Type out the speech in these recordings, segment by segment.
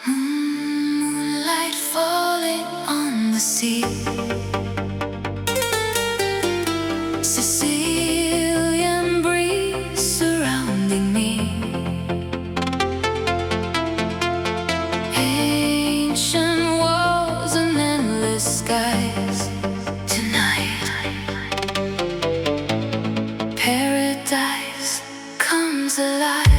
Moonlight falling on the sea. Sicilian breeze surrounding me. Ancient walls and endless skies. Tonight, paradise comes alive.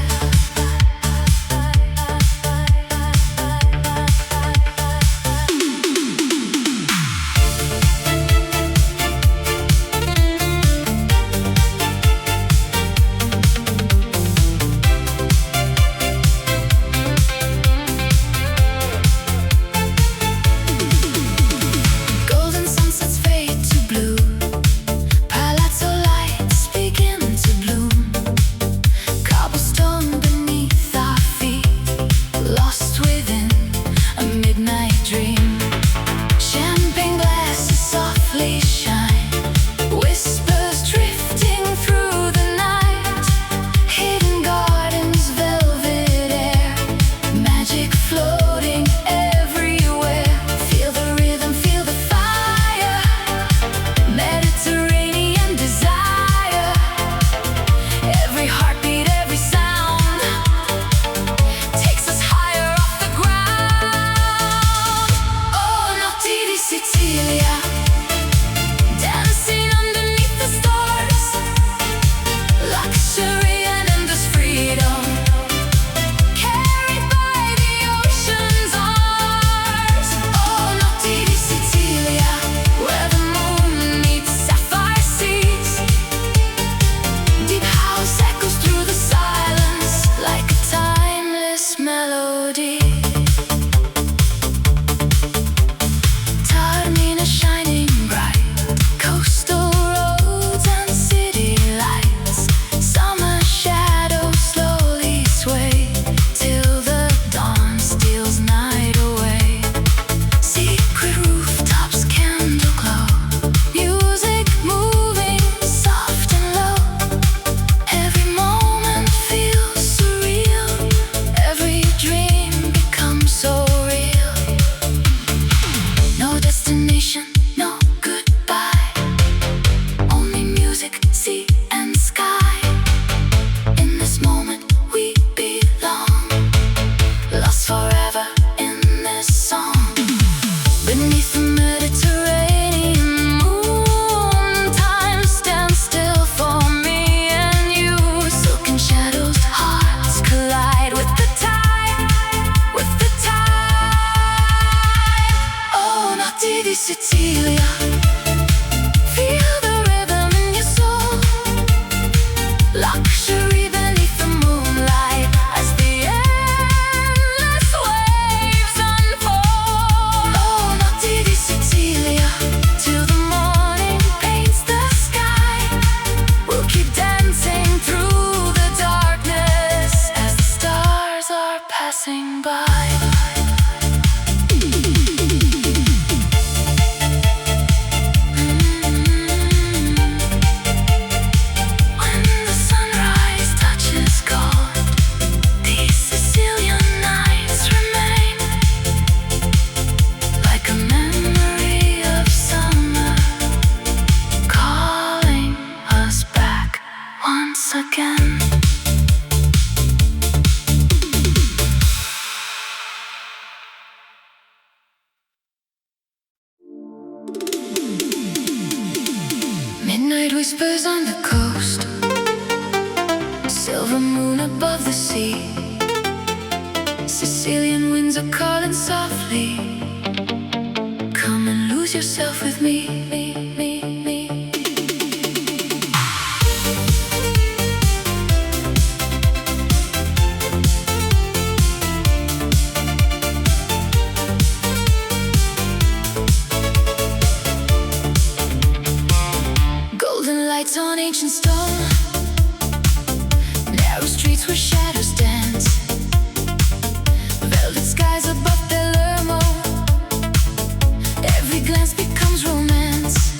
Sicilia, feel the rhythm in your soul. Luxury beneath the moonlight as the endless waves unfold. Oh, notte di Sicilia, till the morning paints the sky. We'll keep dancing through the darkness as the stars are passing by. Again. Midnight whispers on the coast, silver moon above the sea. Sicilian winds are calling softly. Come and lose yourself with me. Lights on ancient stone, narrow streets where shadows dance, velvet skies above Palermo. Every glance becomes romance.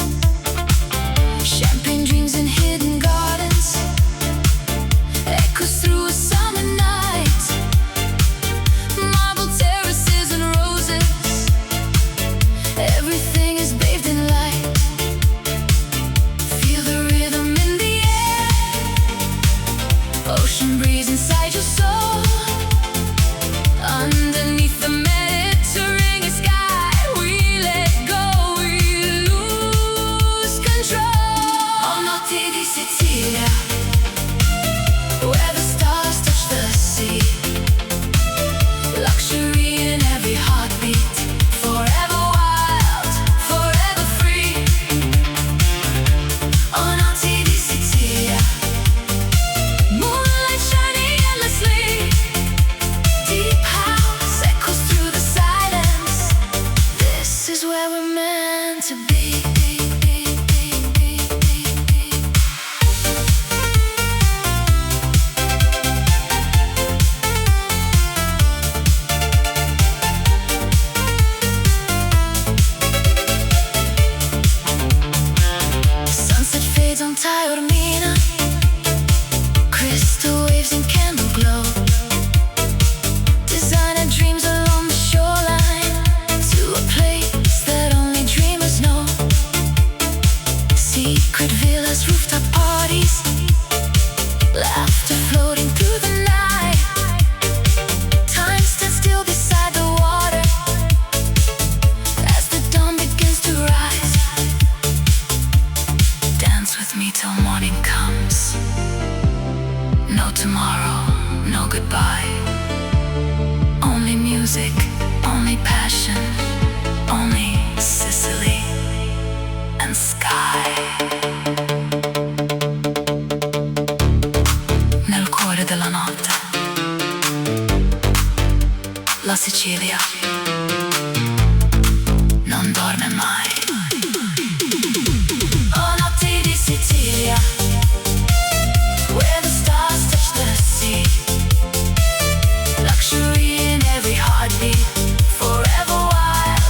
music, only passion, only Sicily and sky. Nel cuore della notte, la Sicilia non dorme mai. Oh, notti di Sicilia, where the stars touch the sea. Luxury in every heartbeat, forever wild,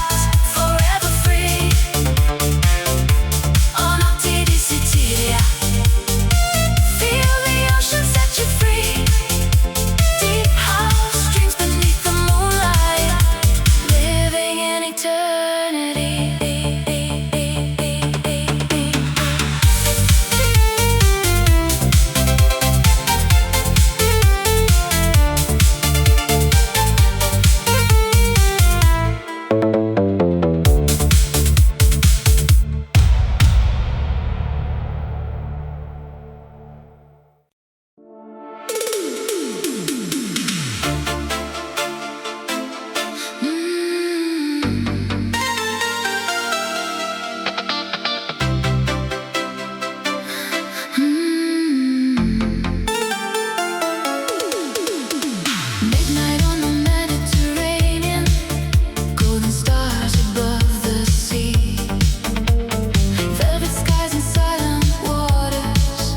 forever free. Oh, notti di Sicilia, feel the ocean set you free. Deep house dreams beneath the moonlight, living in eternity. Midnight on the Mediterranean, golden stars above the sea. Velvet skies and silent waters,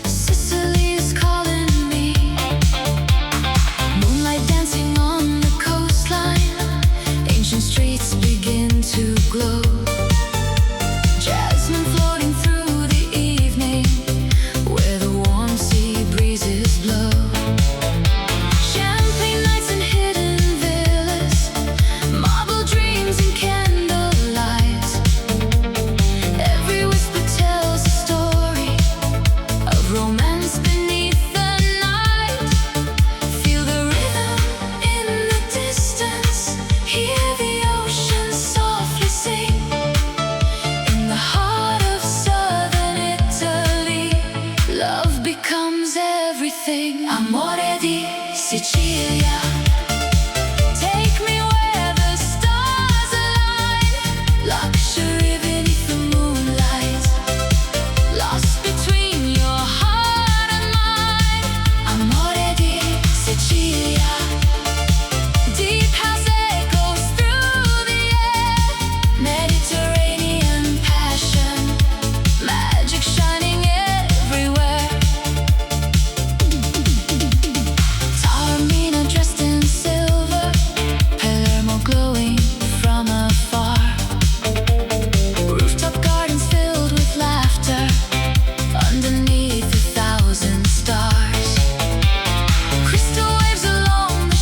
Sicily is calling me. Moonlight dancing on the coastline, ancient streets begin to glow. Jasmine floating through the evening, where the warm sea breezes blow. Champagne nights and hidden villas, marble dreams and candlelight. Every whisper tells a story of romance beneath the night. Feel the rhythm in the distance, hear the ocean softly sing. In the heart of southern Italy, love becomes everything. Amore di Sicilia, take me where the stars align. Luxury beneath the moonlight, lost between your heart and mine. Amore di Sicilia, deep house echoes through the air. Mediterranean passion, magic shining everywhere. Taormina dressed in silver, Palermo glowing from afar. Rooftop gardens filled with laughter, underneath 1,000 stars. Crystal waves along the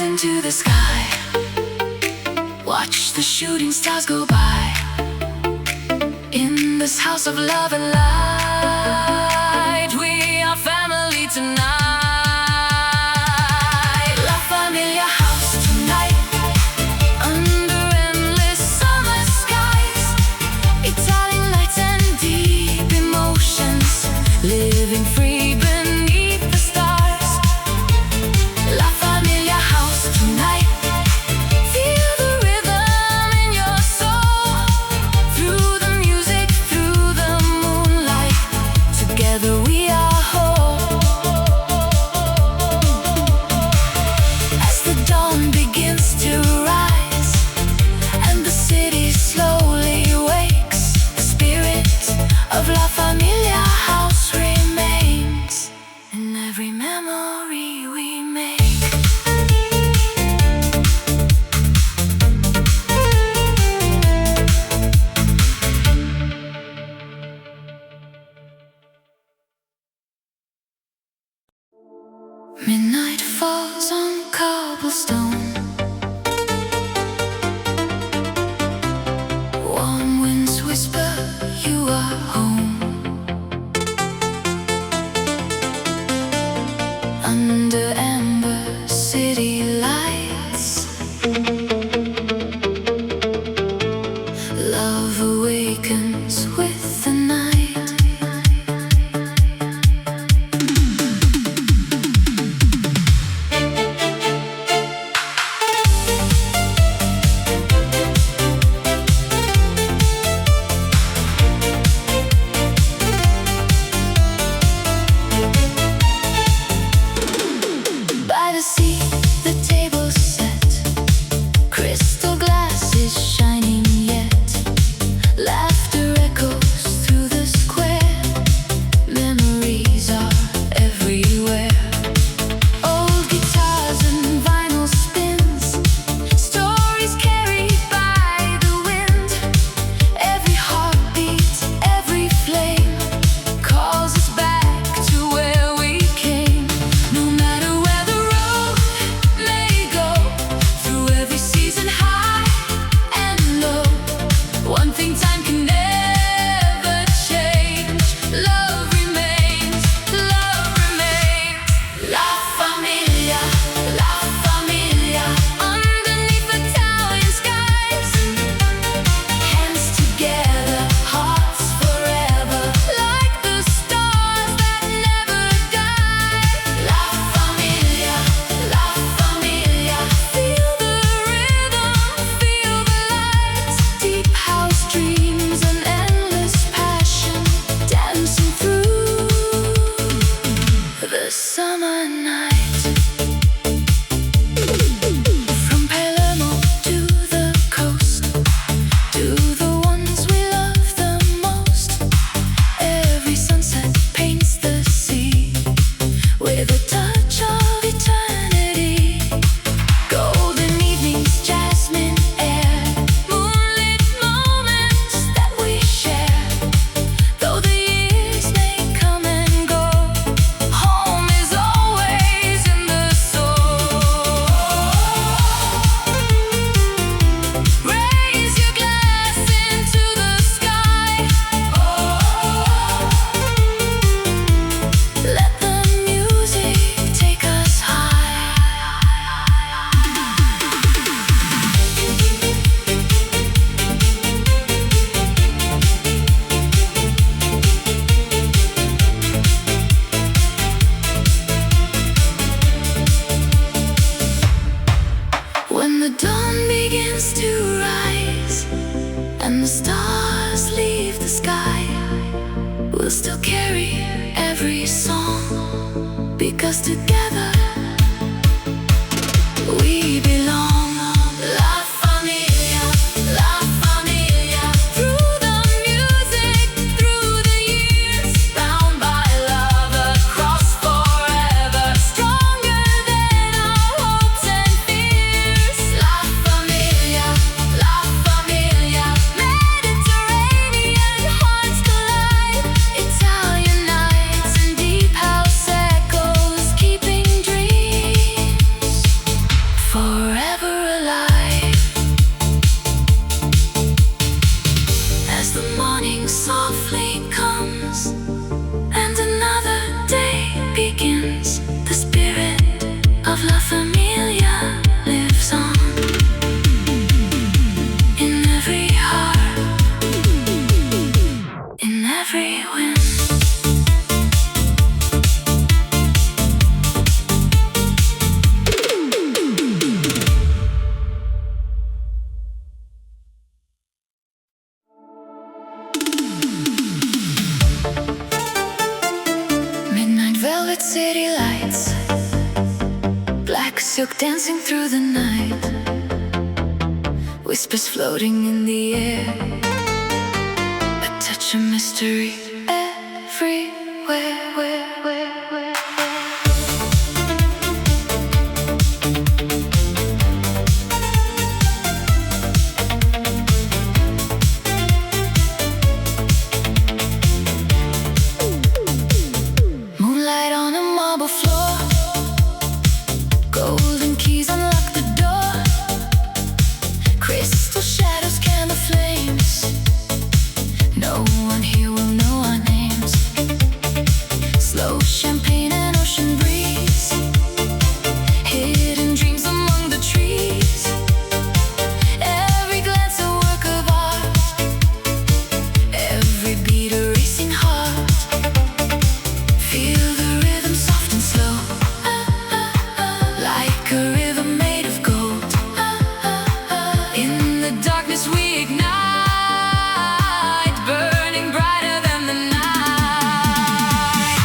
into the sky. Watch the shooting stars go by. In this house of love and light, we are family tonight. La Familia house tonight, under endless summer skies. Italian lights and deep emotions, living free beneath the stars. La Familia house tonight. Feel the rhythm in your soul, through the music, through the moonlight. Together we are whole. As the dawn begins to rise and the city slowly wakes, the spirit of La Familia house remains in every memory we make. Midnight falls on cobblestone. Warm winds whisper you are home. Under amber city lights, love awakens with the night. By the sea, the table's set. Crystal glasses shining yet. Laughter echoes through the square. Memories are everywhere. Old guitars and vinyl spins. Stories carried by the wind. Every heartbeat, every flame calls us back to where we came. No matter where the road may go, through every season high and low, one thing time can never change. Love remains, love remains. La Familia, La Familia, underneath Italian skies. Hands together, hearts forever, like the stars that never die. La Familia, La Familia. Feel the rhythm, feel the lights. Deep house dreams and endless passion, dancing through the summer night. From Palermo to the coast, to the ones we love the most. Every sunset paints the sea with a touch of eternity. Golden evenings, jasmine air, moonlit moments that we share. Though the years may come and go, home is always in the soul. Raise your glass into the sky. Let the music take us high. When the dawn begins to rise and the stars leave the sky, we'll still carry every song, because together we belong. La Familia, La Familia. Through the music, through the years, bound by love across forever, stronger than our hopes and fears. La Familia, La Familia. Mediterranean hearts collide. Italian nights and deep house echoes, keeping dreams red city lights, black silk dancing through the night, whispers floating in the air, a touch of mystery everywhere. Moonlight on a marble floor, golden keys unlock the door, crystal shadows, candle flames. No one here will know our names. Slow champagne and ocean breeze, hidden dreams among the trees. Every glance a work of art, every beat a racing heart. Feel the rhythm soft and slow, like a river made of gold. In the darkness we ignite, burning brighter than the night.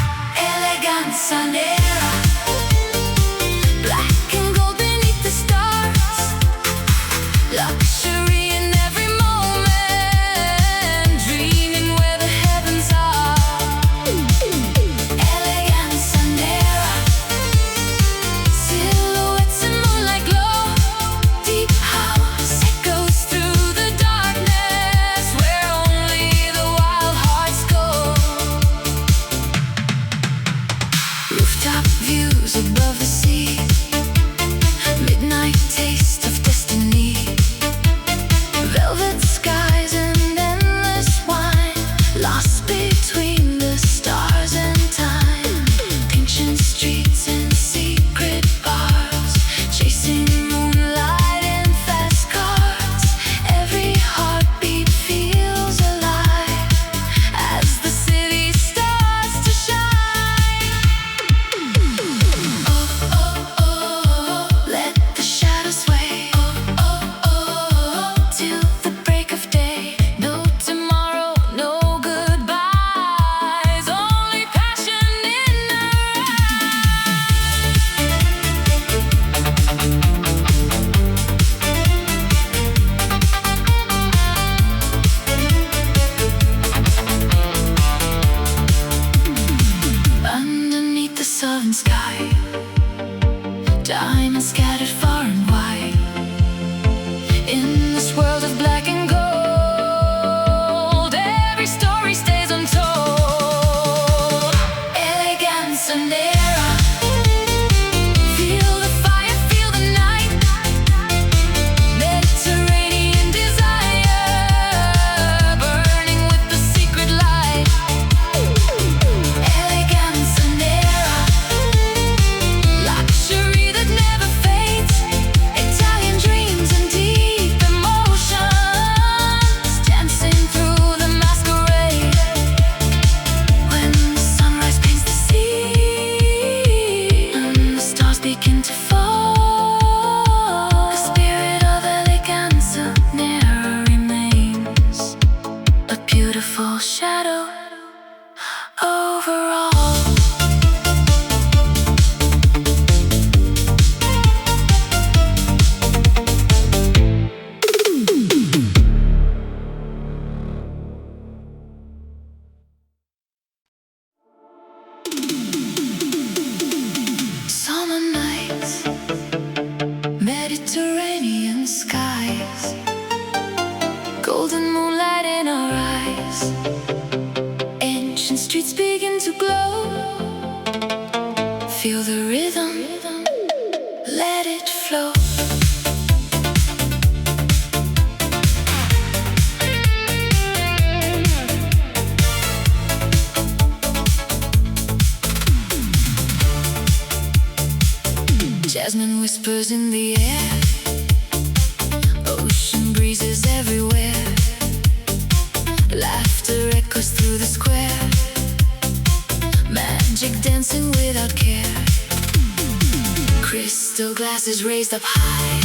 Eleganza nera, black and gold beneath the stars. Luxury in every moment, dreaming where the heavens are. Eleganza nera, silhouettes in moonlight glow. Deep house echoes through the darkness, where only the wild hearts go. Rooftop views above the sea, midnight taste of destiny. Velvet skies and endless wine, lost between the stars and time. Ancient streets and secret bars, chasing moonlight in fast cars. Every heartbeat feels alive as the city starts to shine. Oh, oh, oh, let the shadows sway. Oh, oh, oh, till the break of day. No tomorrow, no goodbyes, only passion in our eyes. Underneath the southern sky, diamonds scattered far and wide. In this world of black and gold, every story stays untold. Eleganza nera, feel the fire, feel the night. Mediterranean desire, burning with the secret light. Eleganza nera, luxury that never fades. Italian dreams and deep emotions, dancing through the masquerade. When the sunrise paints the sea and the stars begin to fall, the spirit of Eleganza nera remains, a beautiful shadow over all. Summer nights, Mediterranean skies, golden moonlight in our eyes. Ancient streets begin to glow. Feel the rhythm, let it flow. Jasmine whispers in the air, ocean breezes everywhere. Laughter echoes through the square, magic dancing without care. Crystal glasses raised up high,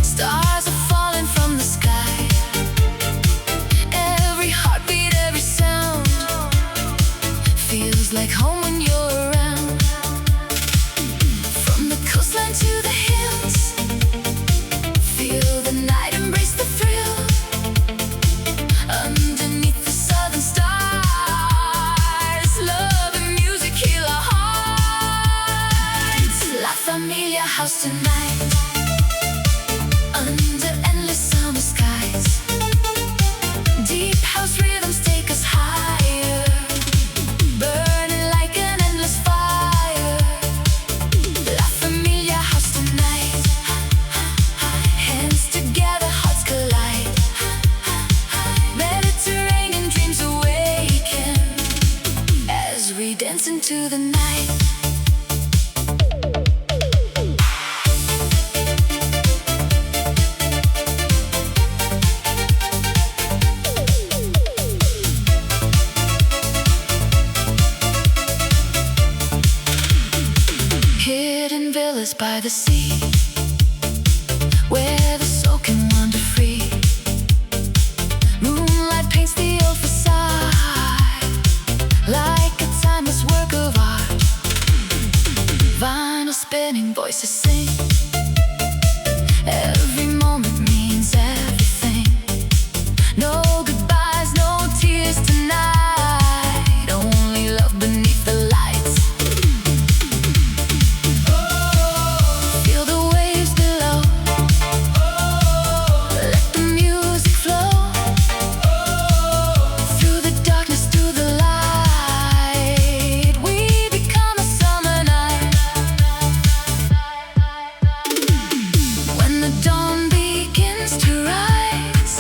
stars are falling from the sky. Every heartbeat, every sound feels like home when you're familiar house tonight, under endless summer skies. Deep house rhythms take us higher, burning like an endless fire. La familia house tonight, hands together, hearts collide. Mediterranean dreams awaken as we dance into the night. Hidden villas by the sea, where the soul can wander free. Moonlight paints the old facade like a timeless work of art. Vinyl spinning, voices sing. Every moment means everything. No goodbyes, no tears tonight. Only love beneath the lights. Feel the waves below. Let the music flow. Through the darkness, through the light, we become a summer night. When the dawn begins to rise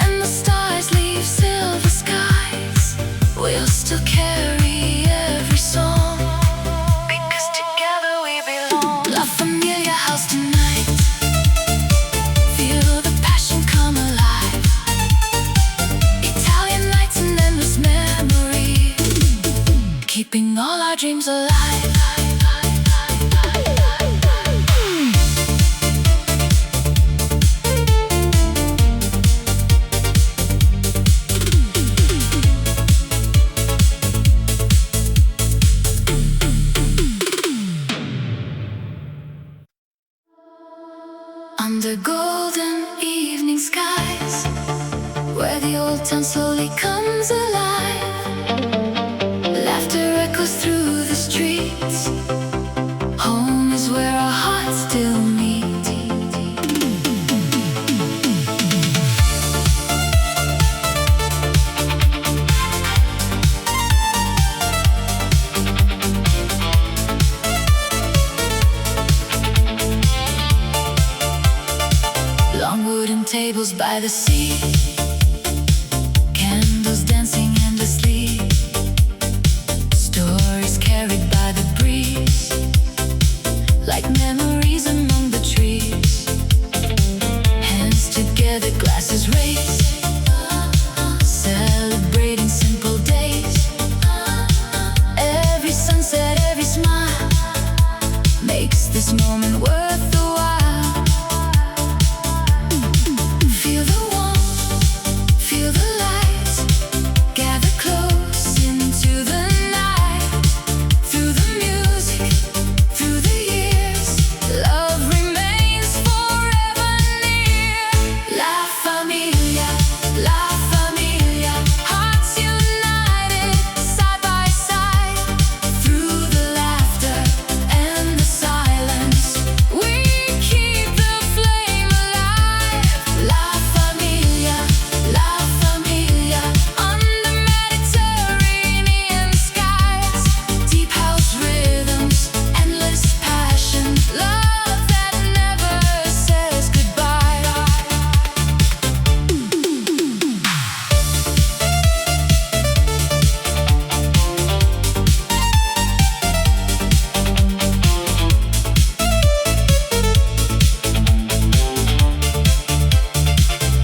and the stars leave silver skies, we'll still carry every song, because together we belong. La familia house tonight, feel the passion come alive. Italian nights and endless memory, keeping all our dreams alive. Under golden evening skies, where the old town slowly comes alive. Laughter echoes through the streets. Home is where our hearts still meet. Long wooden tables by the sea, candles dancing endlessly. Stories carried by the breeze, like memories among the trees. Hands together, glasses raised, celebrating simple days. Every sunset, every smile makes this moment worth the while. Feel the warmth, feel the light, gather close into the night. Through the music, through the years, love remains forever near. La familia, hearts united, side by side. Through the laughter and the silence, we keep the flame alive. La familia, under Mediterranean skies. Deep house rhythms, endless passion, love that never says goodbye.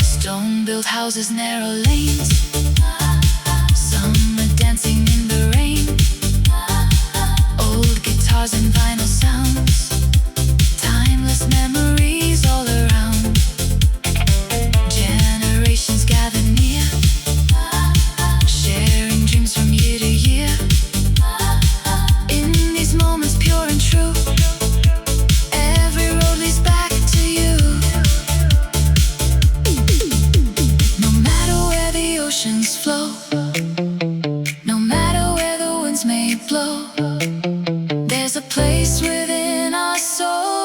Stone-built houses, narrow lanes, summer dancing in the rain. Old guitars and vinyl sounds, timeless memories all around. Generations gather near, sharing dreams from year to year. In these moments pure and true, every road leads back to you. No matter where the oceans flow, no matter where the winds may blow, there's a place within our soul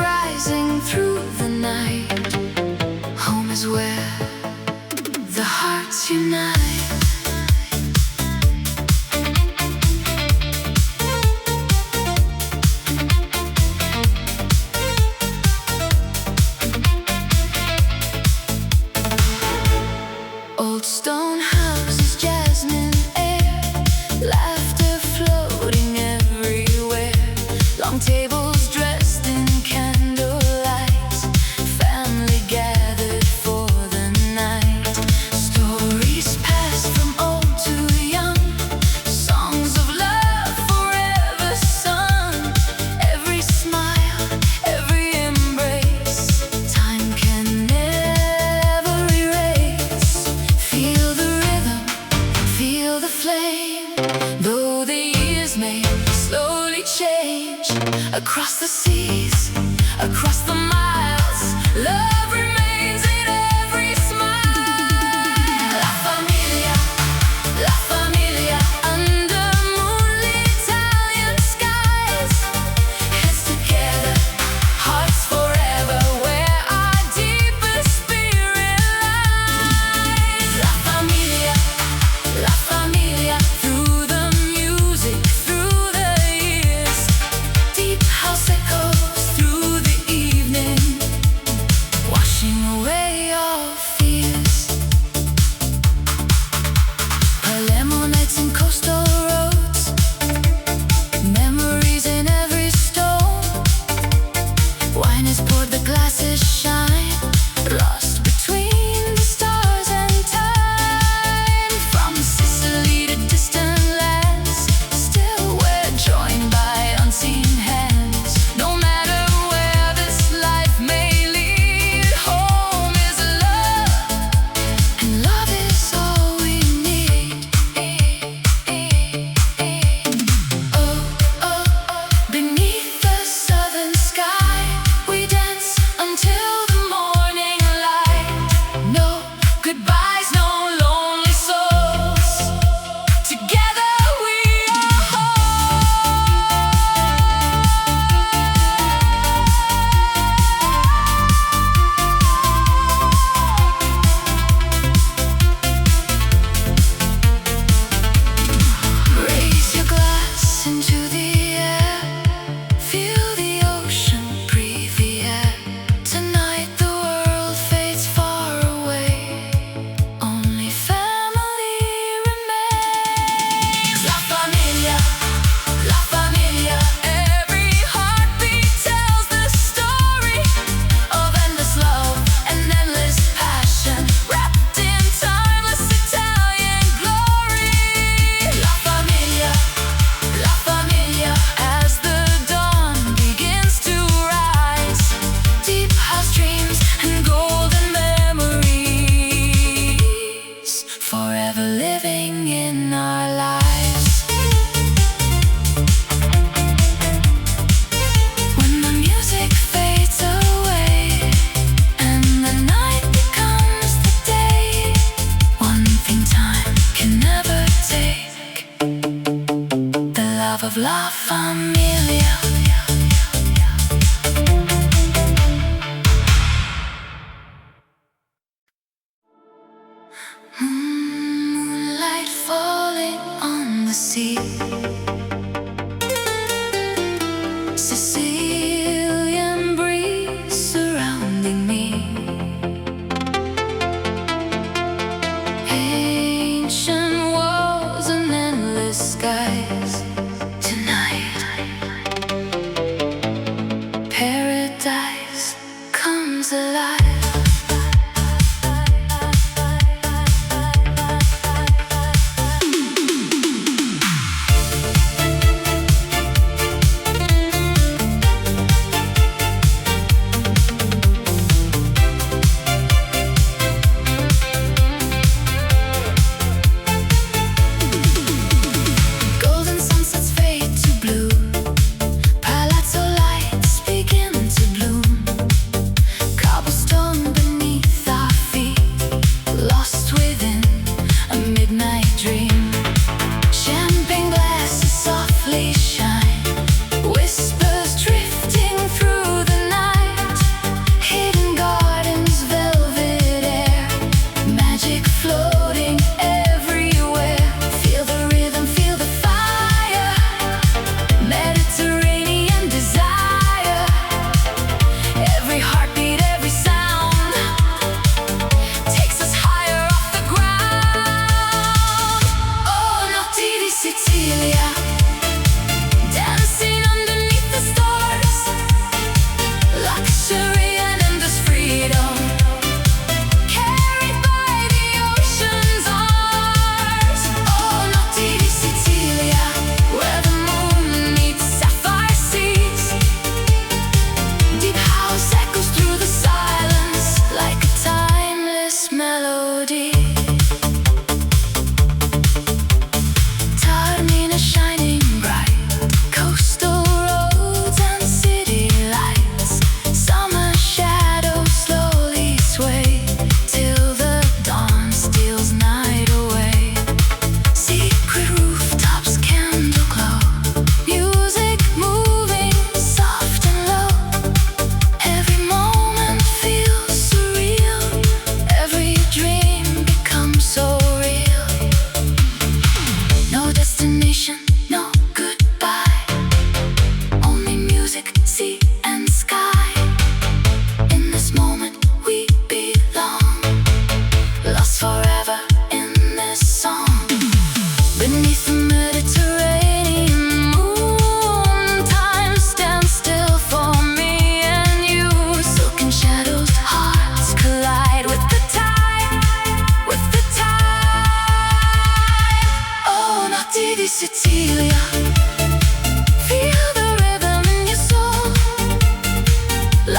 rising through the night. Home is where the hearts unite. Old stone houses, jasmine air, laughter floating everywhere. Long tables dressed in candlelight, family gathered for the night. Stories passed from old to young, songs of love forever sung. Every smile, every embrace, time can never erase. Feel the rhythm, feel the flame. Though the years may slowly change, across the seas, across the miles, love remains in every smile. La familia, under moonlit Italian skies. Heads together, hearts forever, where our deepest spirit lies. La familia, through the music, through the years. Deep house echoes through the evening, washing away all fears. Palermo nights and coastal roads, memories in every stone. Wine is poured, the glasses shine, lost between the stars and time. From Sicily to distant lands, still we're joined by unseen hands. No matter where this life may lead, home is love, and love is all we need. Beneath the southern sky, we dance until the morning light. No goodbyes, no lonely souls. Together we are whole. Raise your glass into the air, feel the ocean, breathe the air. Tonight the world fades far away, only family remains. La familia, every heartbeat tells the story of endless love and endless passion, wrapped in timeless Italian glory. La familia, as the dawn begins to rise. Deep house dreams and golden memories, forever living in our lives. When the music fades away and the night becomes the day, one thing time can never take: the love of La Familia. Moonlight falling on the sea, Sicilian breeze surrounding me. Ancient walls and endless skies. Tonight, paradise comes alive. Golden sunsets fade to blue, palazzo lights begin to bloom. Cobblestone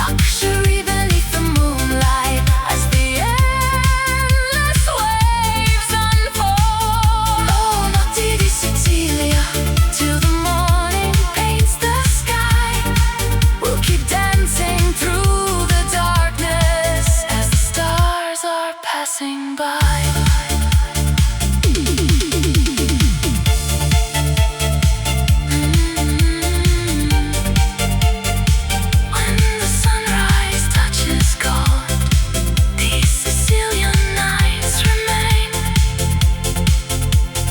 Luxury beneath the moonlight as the endless waves unfold. Oh, notte di Sicilia, till the morning paints the sky. We'll keep dancing through the darkness as the stars are passing by. When the sunrise touches gold, these Sicilian nights remain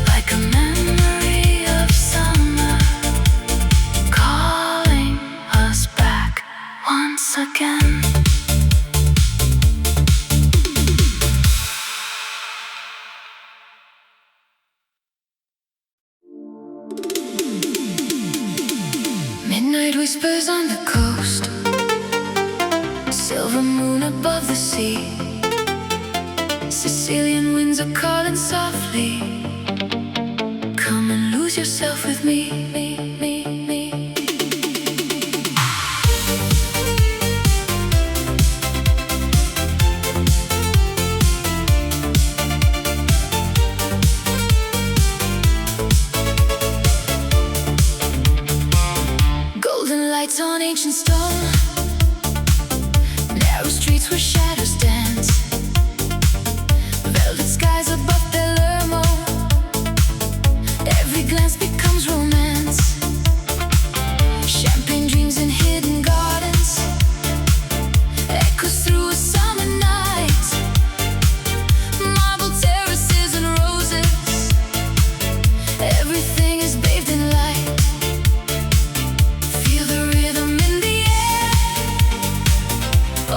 like a memory of summer, calling us back once again. Midnight whispers on the coast, silver moon above the sea. Sicilian winds are calling softly. Come and lose yourself with me. Golden lights on ancient stone, narrow streets where shadows dance, velvet skies above Palermo. Every glance becomes romance, champagne dreams in hidden gardens, echoes through a summer night, marble terraces and roses. Everything is bathed in light. Feel the rhythm in the air,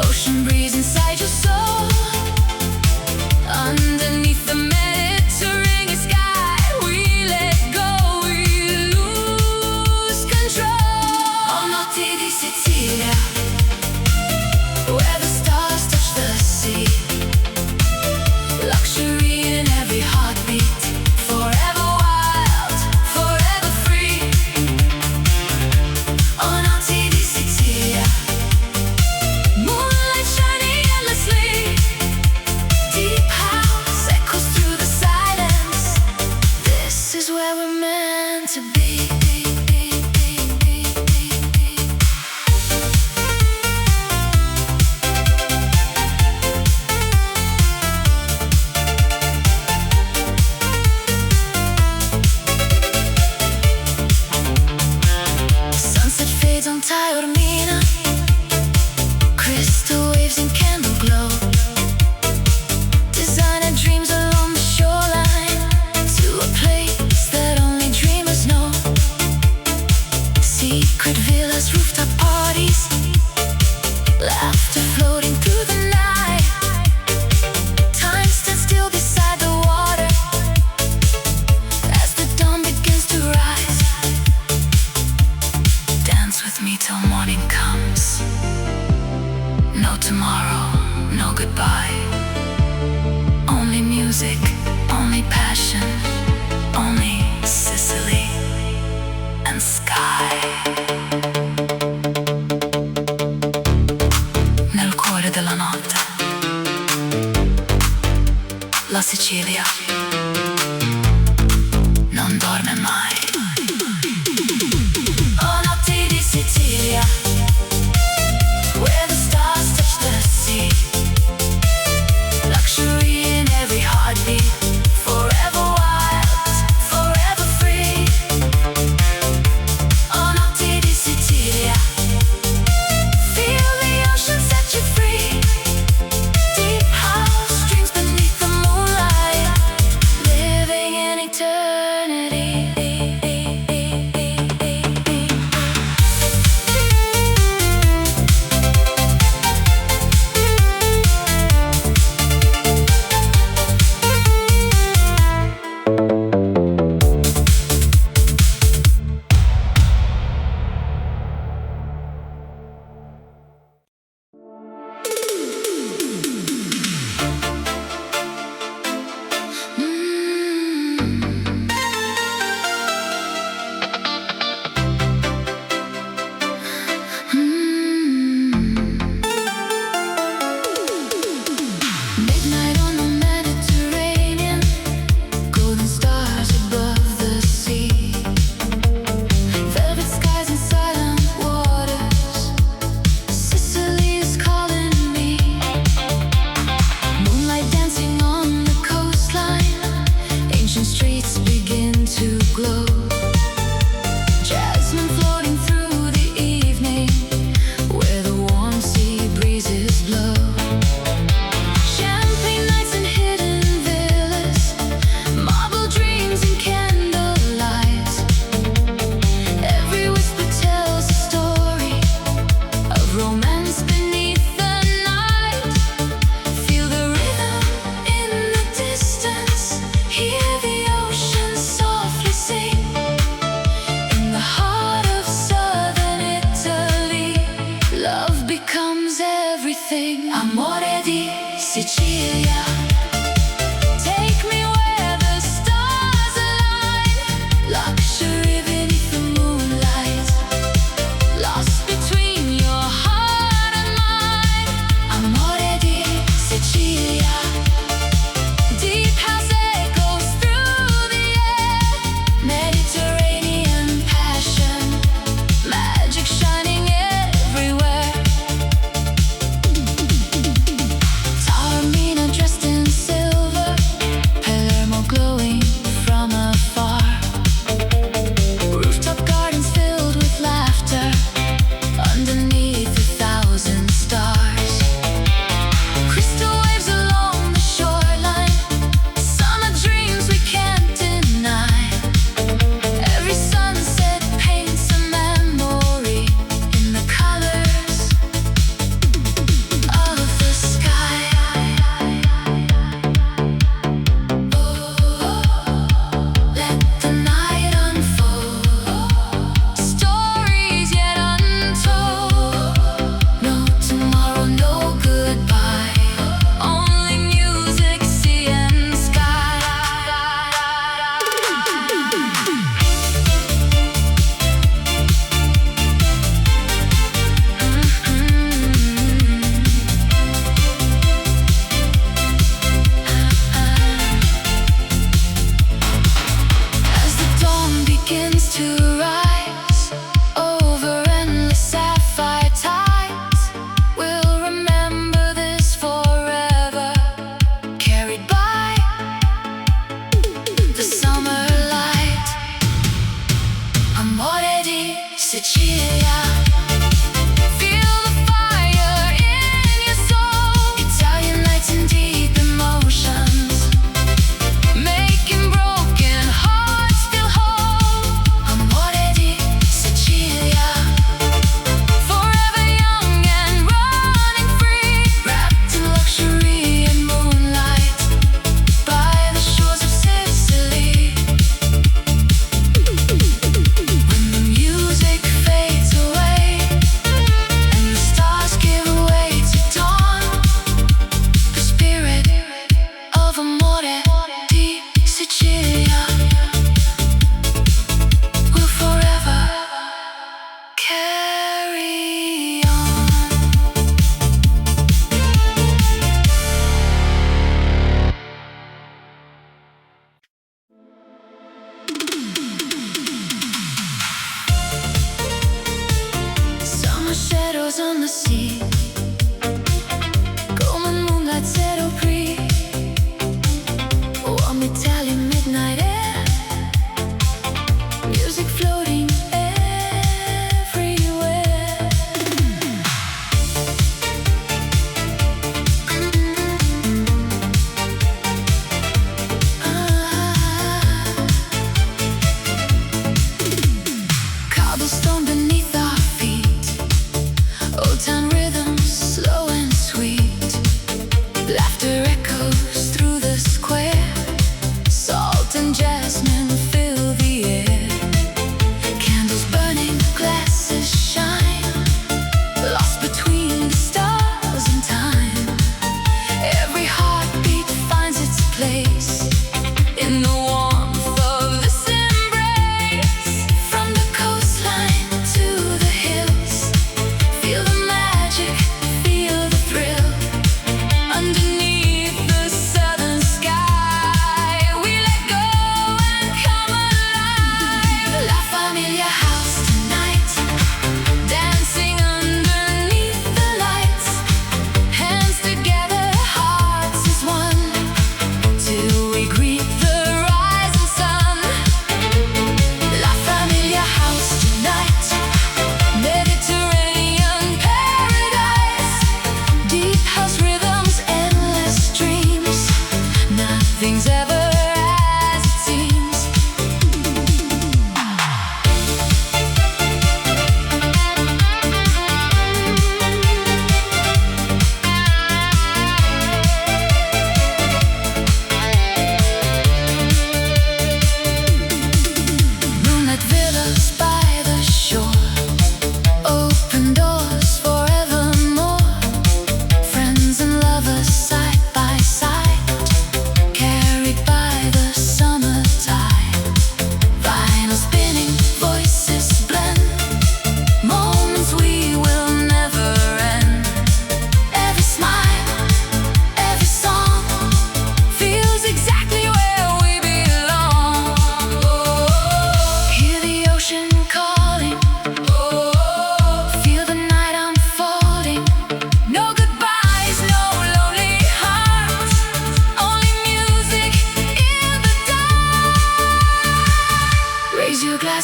ocean breeze inside your soul. Underneath the Mediterranean sky, we let go, we lose control. Oh, notte di Sicilia, where the stars touch the sea. Luxury in every heartbeat, forever wild, forever free. Oh, notte di Sicilia, moonlight shining endlessly. Deep house echoes through the silence. This is where we're meant to be. Sunset fades on Taormina, crystal waves in candle glow. Designer dreams along the shoreline, to a place that only dreamers know. Secret villas, rooftop parties, laughter floating through the night. Time stands still beside the water as the dawn begins to rise. Dance with me till morning comes. No tomorrow, no goodbye. Only music, only passion, only Sicily and sky. Nel cuore della notte, la Sicilia non dorme mai. Oh, notte di Sicilia, where the stars touch the sea. Luxury in every heartbeat, forever wild, forever free. Oh, notte di Sicilia, feel the ocean set you free. Deep house dreams beneath the moonlight. lose everything. Amore di Sicilia, take me where the stars align. Luxury beneath the moonlight, lost between your heart and mine. Amore di Sicilia, deep house echoes through the air. Mediterranean passion, magic shining everywhere. Taormina dressed in silver, Palermo glowing from afar. Rooftop gardens filled with laughter underneath 1,000 stars. Crystal waves along the shoreline, summer dreams we can't deny. Every sunset paints a memory in the colors of the sky. Let the night unfold, stories yet untold. No tomorrow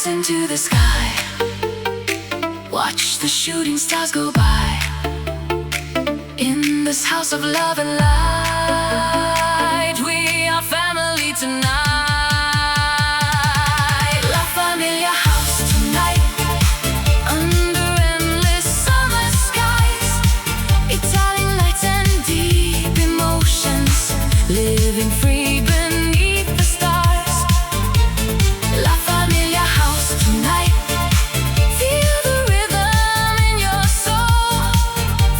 eyes into the sky. Watch the shooting stars go by. In this house of love and light, we are family tonight. La Familia house tonight, under endless summer skies. Italian lights and deep emotions, living free beneath the stars. La Familia house tonight, feel the rhythm in your soul.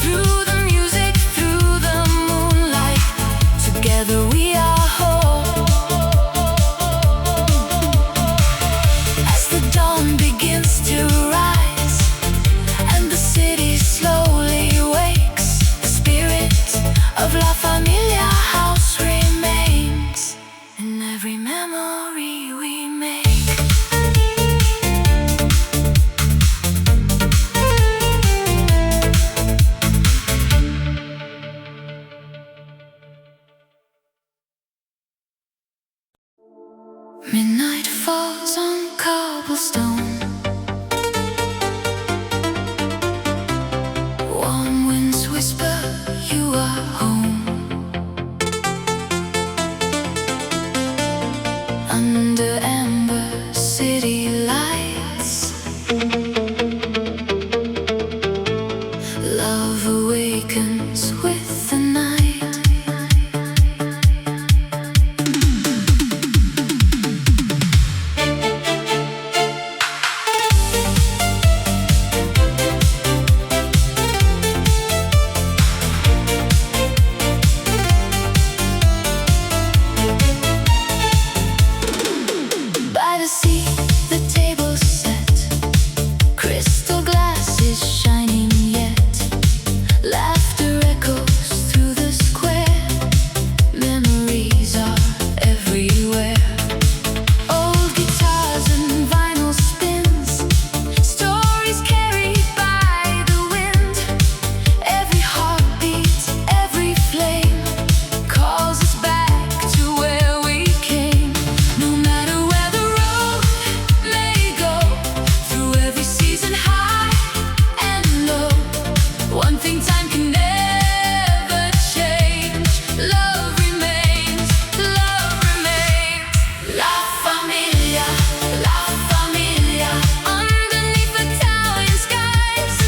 Through the music, through the moonlight, together we are whole. As the dawn begins to rise and the city slowly wakes, the spirit of La Familia house remains in every memory we make. Midnight falls on cobblestone. Warm winds whisper you are home. Under amber city lights, love awakens with the night. By the sea, the table's set, crystal glasses shining yet. Laughter echoes through the square, memories are everywhere. Old guitars and vinyl spins, stories carried by the wind. Every heartbeat, every flame calls us back to where we came. No matter where the road may go, through every season high and low, one thing time can never change. Love remains, love remains. La Familia, La Familia, underneath Italian skies.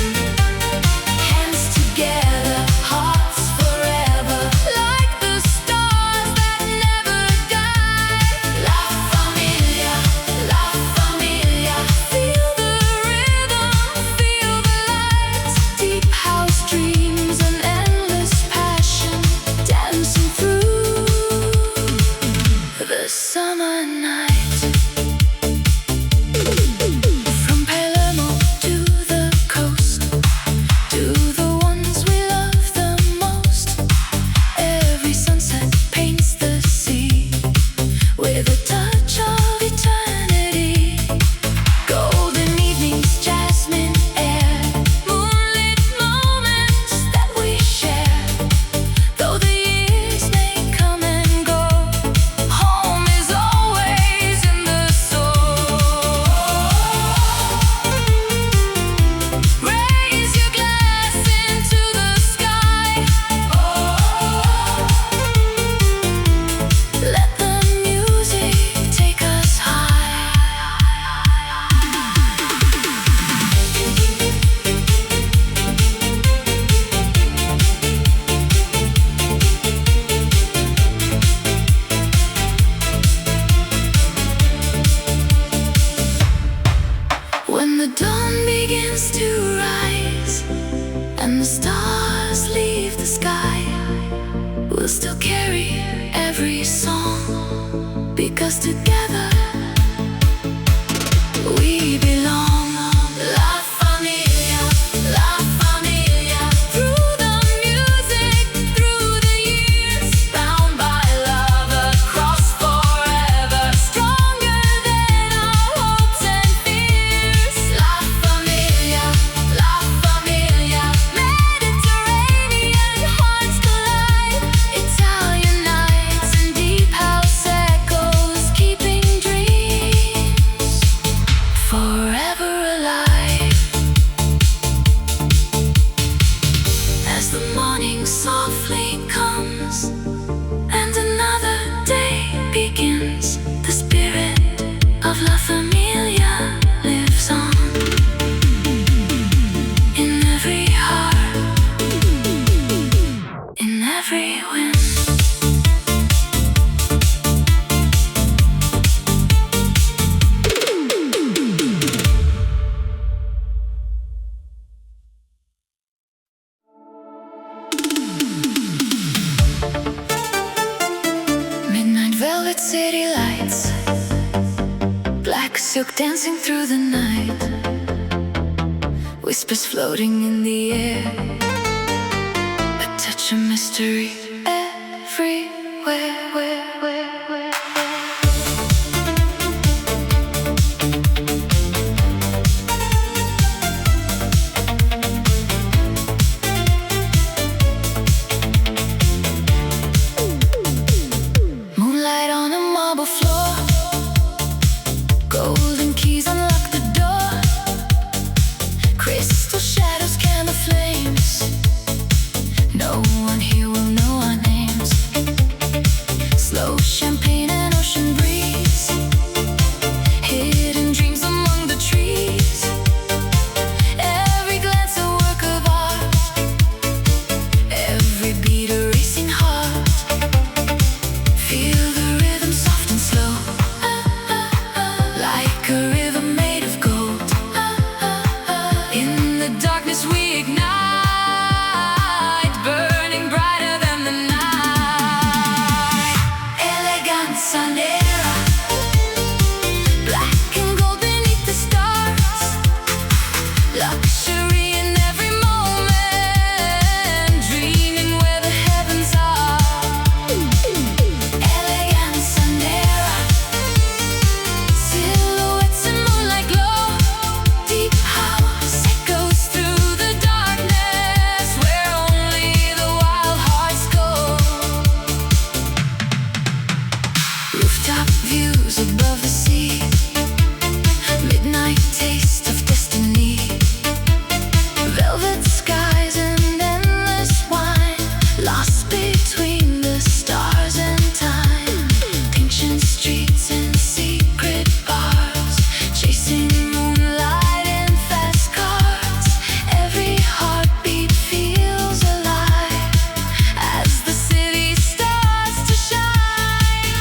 Hands together, hearts forever, like the stars that never die. La Familia, La Familia, feel the rhythm, feel the lights. Deep house dreams and endless passion, dancing through the summer night. From Palermo to the coast, to the ones we love the most. Every sunset paints the sea with a touch of eternity. Golden evenings, jasmine air, moonlit moments that we share. Though the years may come and go, home is always in the soul. Raise your glass into the sky. Let the music take us high. When the dawn begins to rise and the stars leave the sky, we'll still carry every song, because together we belong. La Familia, La Familia, through the music, through the years, bound by love across forever, stronger than our hopes and fears. La Familia, La Familia, Mediterranean hearts collide. Italian nights and deep house echoes, keeping dreams morning softly comes, and another day begins. The spirit of La Familia lives on in every heart, in every wind. Velvet city lights, black silk dancing through the night, whispers floating in the air, a touch of mystery everywhere. Moonlight on a marble floor, golden keys unlock the door, crystal shadows can the flames. No one here will know our names. Slow champagne and ocean breeze, hidden dreams among the trees. Every glance a work of art, every beat a racing heart. Feel the rhythm soft and slow, like a river made of gold. In the darkness we ignite, burning brighter than the night. Eleganza nera, black and gold beneath the stars. Luxury in every moment, dreaming where the heavens are. Eleganza nera, silhouettes in moonlight glow. Deep house echoes through the darkness, where only the wild hearts go. Rooftop views above the sea, midnight taste of destiny. Velvet skies and endless wine, lost between the stars and time. Ancient streets and secret bars, chasing moonlight in fast cars. Every heartbeat feels alive as the city starts to shine.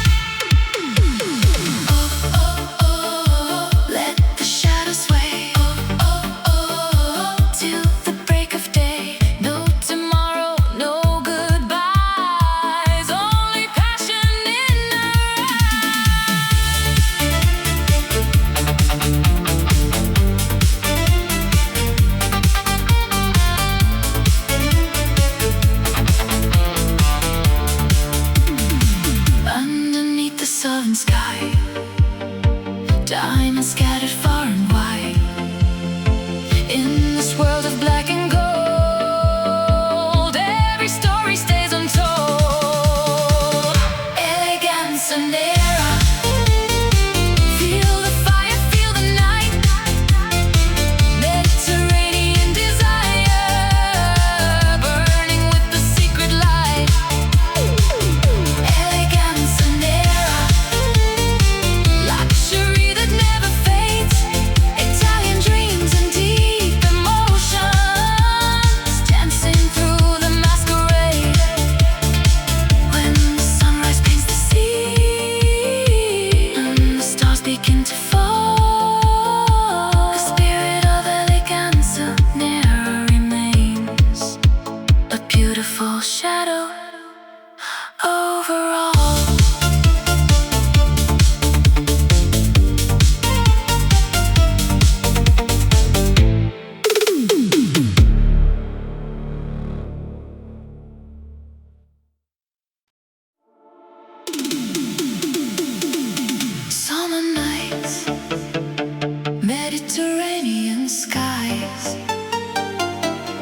Oh, oh, oh, let the shadows sway. Oh, oh, oh, till the break of day. No tomorrow, no goodbyes, only passion in our underneath the southern sky, diamonds scattered far and wide. In this world of black and gold, every story stays untold. Eleganza nera, feel the fire, feel the night. Mediterranean desire, burning with the secret light. Eleganza nera, luxury that never fades. Italian dreams and deep emotions, dancing through the masquerade. When the sunrise paints the sea and the stars begin to fall, the spirit of Eleganza nera remains, a beautiful shadow over all. Summer nights, Mediterranean skies,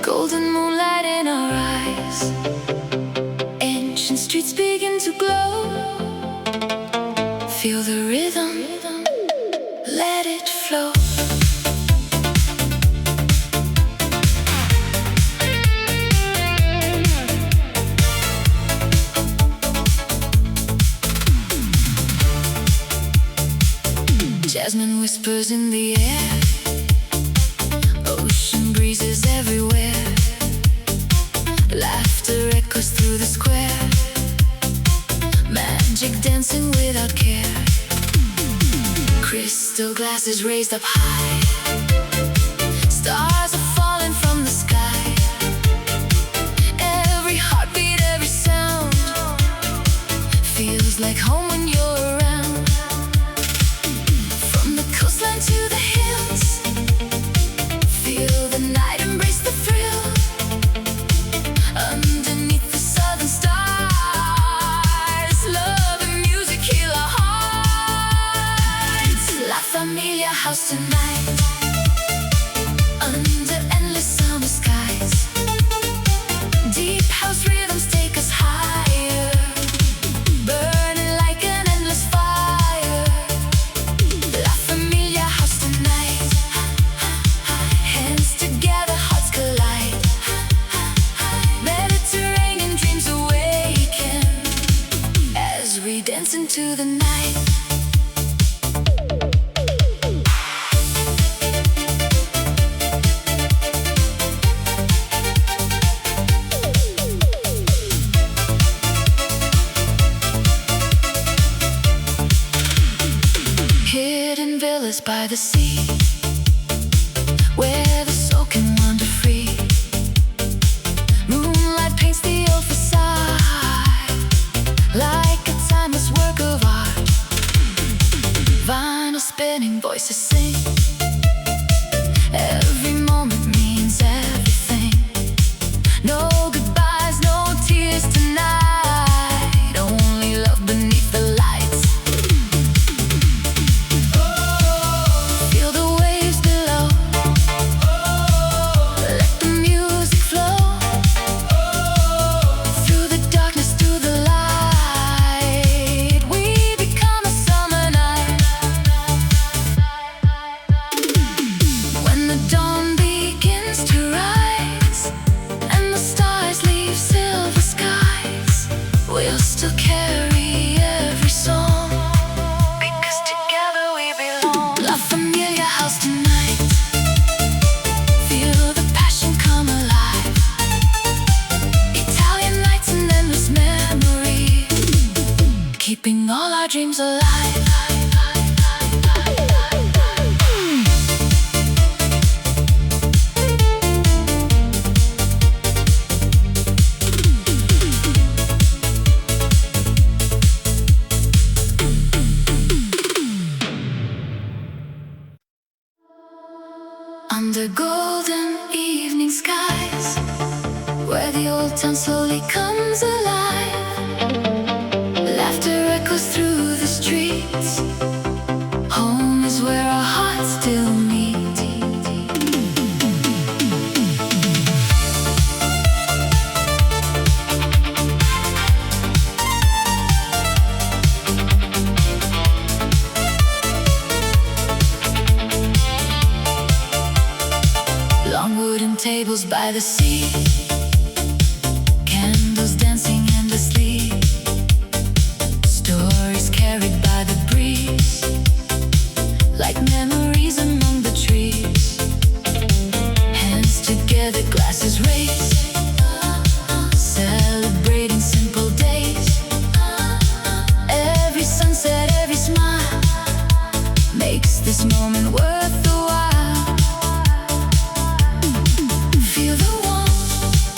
golden moonlight in our eyes. Ancient streets begin to glow. Feel the rhythm, let it flow. Jasmine whispers in the air, ocean breezes everywhere, laughter echoes through the square, magic dancing without care. Crystal glasses raised up high, stars are falling from the sky. Every heartbeat, every sound feels like home when you're around. From the coastline to the hills, feel the night, embrace the thrill. Underneath the southern stars, love and music heal our hearts. La Familia house tonight, under endless summer skies. Deep house rhythms take us higher, burning like an endless fire. La Familia house tonight, hands together, hearts collide. Mediterranean dreams awaken as we dance into the night. Hidden villas by the sea, where the soul can wander free. Moonlight paints the old facade like a timeless work of art. Vinyl spinning, voices sing. Every moment means everything. No goodbyes, no tears tonight. Only love beneath the lights. Feel the waves below, let the music flow. Through the darkness, through the light, we become a summer night. When the dawn begins to rise and the stars leave silver skies, we'll still carry every song, because together we belong. La Familia house tonight, feel the passion come alive. Italian nights and endless memory, keeping all our dreams alive. Under golden evening skies, where the old town slowly comes alive, laughter echoes through the streets. Home is where our hearts still meet. Long wooden tables by the sea, candles dancing endlessly, stories carried by the breeze, like memories among the trees. Hands together, glasses raised, celebrating simple days. Every sunset, every smile makes this moment worth the while. Feel the warmth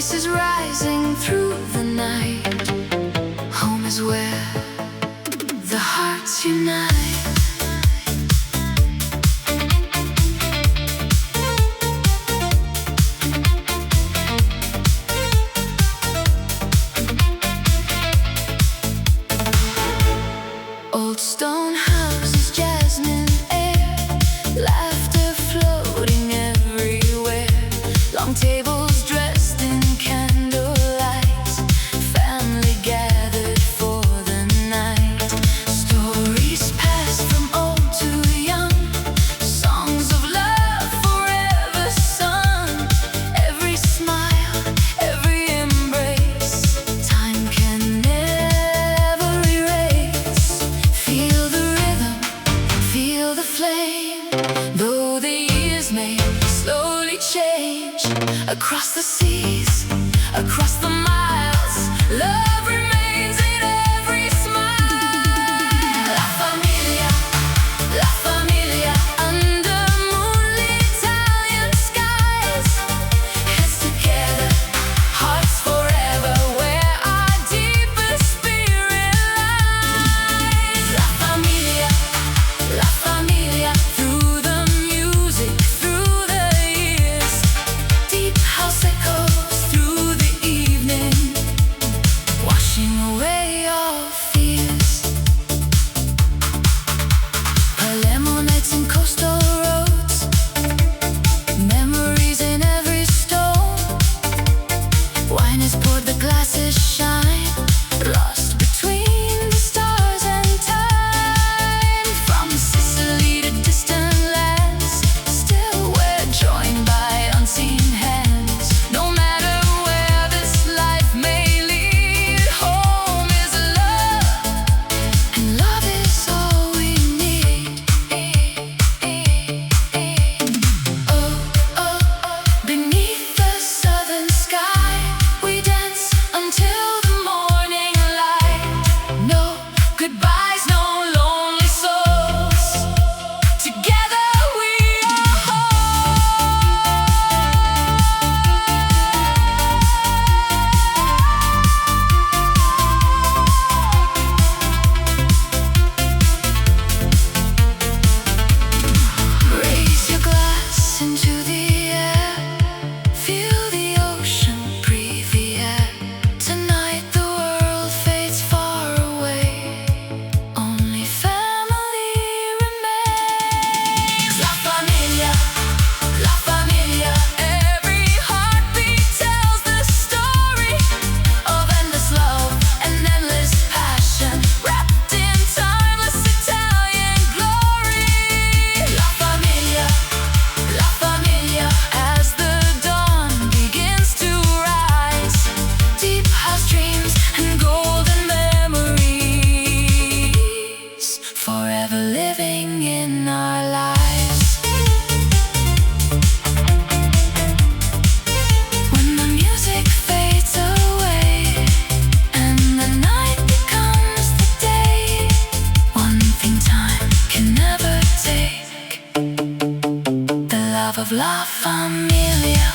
voices rising through the night. Home is where the hearts unite. Old stone houses, jasmine air, laughter floating everywhere. Long tables dressed in candlelight, family gathered for the night. Stories passed from old to young, songs of love forever sung. Every smile, every embrace, time can never erase. Feel the rhythm, feel the flame. Though the years may slowly change, across the seas, across the miles, love remains in every smile. La familia, under moonlit Italian skies. Hands together, hearts forever, where our deepest spirit lies. La familia, through the music, through the years. Deep house echoes through the evening, washing away all fears. Palermo nights and coastal roads, memories in every stone. Wine is poured, the glasses shine, lost between the stars and time. From Sicily to distant lands, still we're joined by unseen hands. No matter where this life may lead, home is love, and love is all we need. Oh, oh, beneath the southern sky, we dance until the morning light. No goodbyes, no lonely souls. Together we are whole. Raise your glass into the air, feel the ocean, breathe the air. Tonight the world fades far away, only family remains. La familia, every heartbeat tells the story of endless love and endless passion, wrapped in timeless Italian glory. La familia, as the dawn begins to rise. Deep house dreams and golden memories, forever living in our lives. When the music fades away and the night becomes the day, one thing time can never take: the love of La Familia.